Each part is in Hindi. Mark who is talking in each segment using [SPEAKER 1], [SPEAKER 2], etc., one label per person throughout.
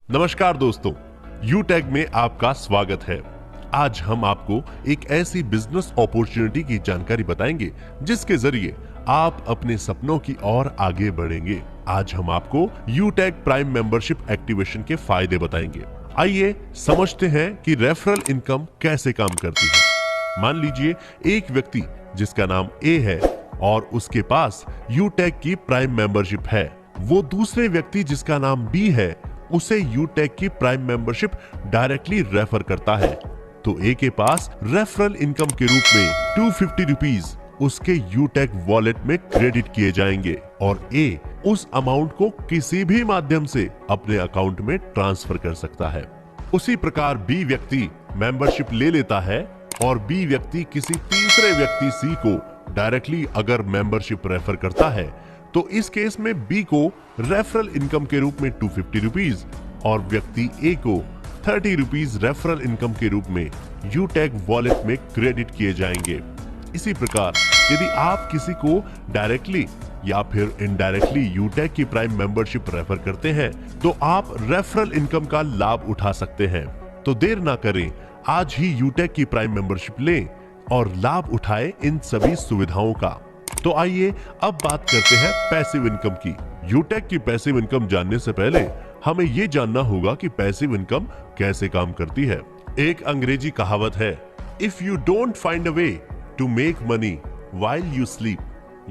[SPEAKER 1] नमस्कार दोस्तों, यूटेक में आपका स्वागत है। आज हम आपको एक ऐसी बिजनेस अपॉर्चुनिटी की जानकारी बताएंगे जिसके जरिए आप अपने सपनों की ओर आगे बढ़ेंगे। आज हम आपको यूटेक प्राइम मेंबरशिप एक्टिवेशन के फायदे बताएंगे। आइए समझते हैं कि रेफरल इनकम कैसे काम करती है। मान लीजिए एक व्यक्ति जिसका नाम ए है और उसके पास यूटेक की प्राइम मेंबरशिप है। वो दूसरे व्यक्ति जिसका नाम बी है उसे यूटेक की प्राइम मेंबरशिप डायरेक्टली रेफर करता है, तो ए के पास रेफरल इनकम के रूप में 250 रुपीज उसके यूटेक वॉलेट में क्रेडिट किए जाएंगे और ए उस अमाउंट को किसी भी माध्यम से अपने अकाउंट में ट्रांसफर कर सकता है। उसी प्रकार बी व्यक्ति मेंबरशिप ले लेता है और बी व्यक्ति किसी तीसरे व्यक्ति सी को डायरेक्टली अगर मेंबरशिप रेफर करता है तो इस केस में बी को रेफरल इनकम के रूप में 250 रुपीज और व्यक्ति ए को 30 रुपीज रेफरल इनकम के रूप में यूटेक वॉलेट में क्रेडिट किए जाएंगे। इसी प्रकार यदि आप किसी को डायरेक्टली या फिर इनडायरेक्टली यूटेक की प्राइम मेंबरशिप रेफर करते हैं तो आप रेफरल इनकम का लाभ उठा सकते हैं। तो देर ना करें, आज ही यूटेक की प्राइम मेंबरशिप लें और लाभ उठाएं इन सभी सुविधाओं का। तो आइए अब बात करते हैं पैसिव इनकम की। यूटेक की पैसिव इनकम जानने से पहले हमें यह जानना होगा कि पैसिव इनकम कैसे काम करती है। एक अंग्रेजी कहावत है, if you don't find a way to make money while you sleep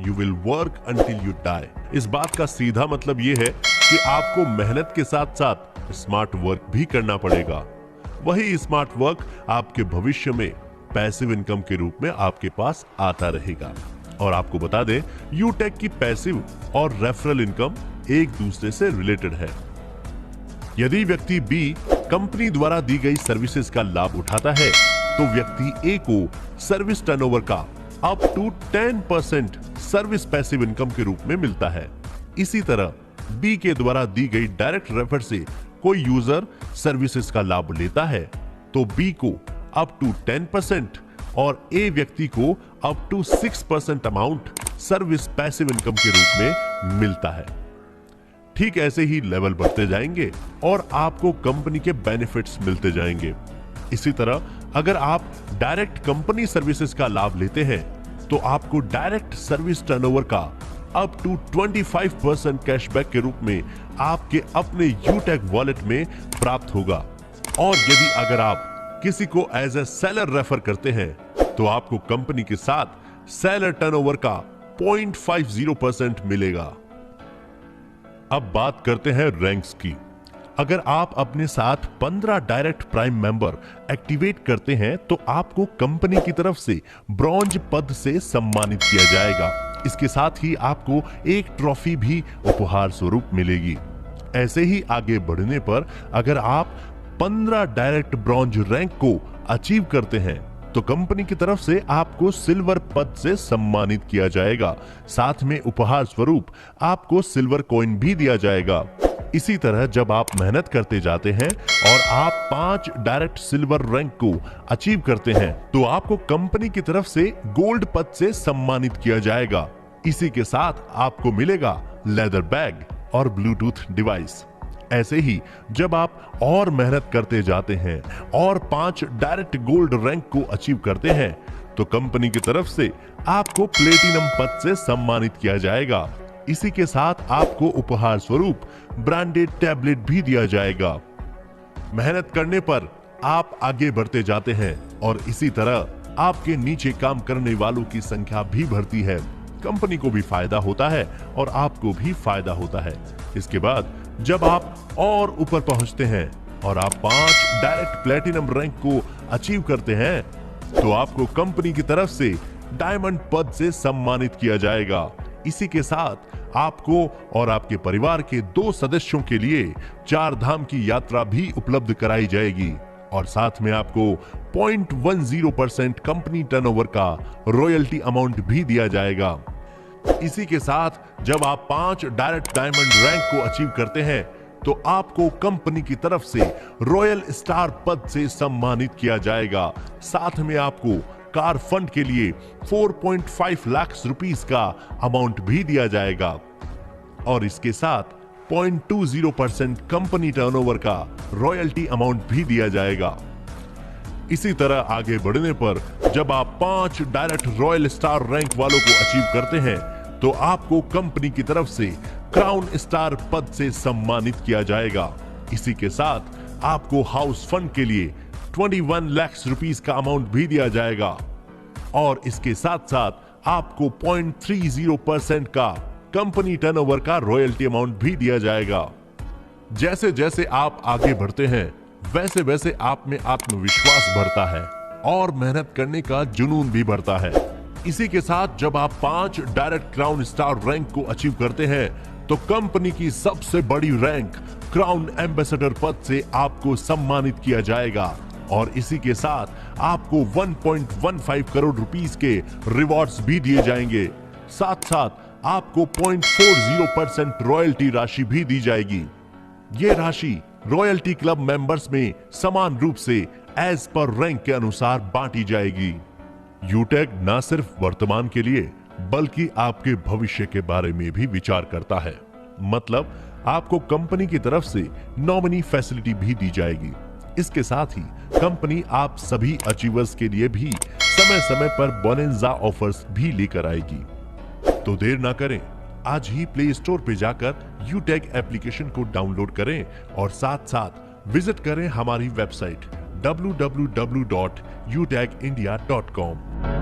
[SPEAKER 1] you will work until you die. इस बात का सीधा मतलब यह है कि आपको मेहनत के साथ साथ स्मार्ट वर्क भी करना पड़ेगा। वही स्मार्ट वर्क आपके भविष्य में पैसिव इनकम के रूप में आपके पास आता रहेगा। और आपको बता दें, यूटेक की पैसिव और रेफरल इनकम एक दूसरे से रिलेटेड है। यदि व्यक्ति बी कंपनी द्वारा दी गई सर्विसेज का लाभ उठाता है तो व्यक्ति ए को सर्विस टर्नओवर का up to 10% service passive income के रूप में मिलता है। इसी तरह बी के द्वारा दी गई डायरेक्ट रेफर से कोई यूजर सर्विसेज का लाभ लेता है तो बी को अप टू 10% और ए व्यक्ति को up to 6% amount service passive income के रूप में मिलता है। ठीक ऐसे ही लेवल बढ़ते जाएंगे और आपको कंपनी के बेनिफिट्स मिलते जाएंगे। इसी तरह अगर आप डायरेक्ट कंपनी सर्विसेज का लाभ लेते हैं तो आपको डायरेक्ट सर्विस टर्नओवर का अप टू 25% कैशबैक के रूप में आपके अपने यूटेक वॉलेट में प्राप्त होगा। और यदि अगर आप किसी को एज ए सेलर रेफर करते हैं तो आपको कंपनी के साथ सेलर टर्नओवर का 0.50% मिलेगा। अब बात करते हैं रैंक्स की। अगर आप अपने साथ 15 डायरेक्ट प्राइम मेंबर एक्टिवेट करते हैं तो आपको कंपनी की तरफ से ब्रॉन्ज पद से सम्मानित किया जाएगा। इसके साथ ही आपको एक ट्रॉफी भी उपहार स्वरूप मिलेगी। ऐसे ही आगे बढ़ने पर अगर आप 15 डायरेक्ट ब्रॉन्ज रैंक को अचीव करते हैं तो कंपनी की तरफ से आपको सिल्वर पद से सम्मानित किया जाएगा। साथ में उपहार स्वरूप आपको सिल्वर कॉइन भी दिया जाएगा। इसी तरह जब आप मेहनत करते जाते हैं और आप 5 डायरेक्ट सिल्वर रैंक को अचीव करते हैं तो आपको कंपनी की तरफ से गोल्ड पद से सम्मानित किया जाएगा। इसी के साथ आपको मिलेगा लेदर बैग और ब्लूटूथ डिवाइस। ऐसे ही जब आप और मेहनत करते जाते हैं और 5 डायरेक्ट गोल्ड रैंक को अचीव करते हैं तो कंपनी की तरफ से आपको प्लेटिनम पद से सम्मानित किया जाएगा। इसी के साथ आपको उपहार स्वरूप ब्रांडेड टैबलेट भी दिया जाएगा। मेहनत करने पर आप आगे बढ़ते जाते हैं और इसी तरह आपके नीचे काम करने वालों की संख्या भी बढ़ती है। कंपनी को भी फायदा होता है और आपको भी फायदा होता है। इसके बाद जब आप और ऊपर पहुंचते हैं और आप 5 डायरेक्ट प्लेटिनम रैंक को अचीव करते हैं तो आपको कंपनी की तरफ से डायमंड पद से सम्मानित किया जाएगा। इसी के साथ आपको और आपके परिवार के 2 सदस्यों के लिए 4 धाम की यात्रा भी उपलब्ध कराई जाएगी और साथ में आपको 0.10% कंपनी टर्नओवर का रॉयल्टी अमाउंट भी दिया जाएगा। इसी के साथ जब आप 5 डायरेक्ट डायमंड रैंक को अचीव करते हैं तो आपको कंपनी की तरफ से रॉयल स्टार पद से सम्मानित किया जाएगा। साथ में आपको कार फंड के लिए 4.5 लाख रुपीस का अमाउंट भी दिया जाएगा। और इसके साथ 0.20% कंपनी टर्नओवर का रॉयल्टी अमाउंट भी दिया जाएगा। इसी तरह आगे बढ़ने पर जब आप 5 डायरेक्ट रॉयल स्टार रैंक वालों को अचीव करते हैं तो आपको कंपनी की तरफ से क्राउन स्टार पद से सम्मानित किया जाएगा। इसी के साथ आपको हाउस फंड के लिए 21 लाख रुपीस का अमाउंट भी दिया जाएगा और इसके साथ साथ आपको 0.30% का कंपनी टर्नओवर का रॉयल्टी अमाउंट भी दिया जाएगा। जैसे जैसे आप आगे बढ़ते हैं वैसे वैसे आप में आत्मविश्वास बढ़ता है और मेहनत करने का जुनून भी बढ़ता है। इसी के साथ जब आप 5 डायरेक्ट क्राउन स्टार रैंक को अचीव करते हैं तो कंपनी की सबसे बड़ी रैंक क्राउन एम्बेसडर पद से आपको सम्मानित किया जाएगा और इसी के साथ आपको 1.15 करोड़ रुपीस के रिवॉर्ड्स भी दिए जाएंगे। साथ साथ आपको 0.40% रॉयल्टी राशि भी दी जाएगी। ये राशि रॉयल्टी क्लब मेंबर्स में समान रूप से एज पर रैंक के अनुसार बांटी जाएगी। यूटैग न सिर्फ वर्तमान के लिए बल्कि आपके भविष्य के बारे में भी विचार करता है। मतलब आपको कंपनी की तरफ से नॉमिनी फैसिलिटी भी दी जाएगी। इसके साथ ही कंपनी आप सभी अचीवर्स के लिए भी समय समय पर बोनेंजा ऑफर्स भी लेकर आएगी। तो देर ना करें, आज ही प्ले स्टोर पे जाकर यूटैग एप्लीकेशन को डाउनलोड करें और साथ साथ विजिट करें हमारी वेबसाइट www.utagindia.com।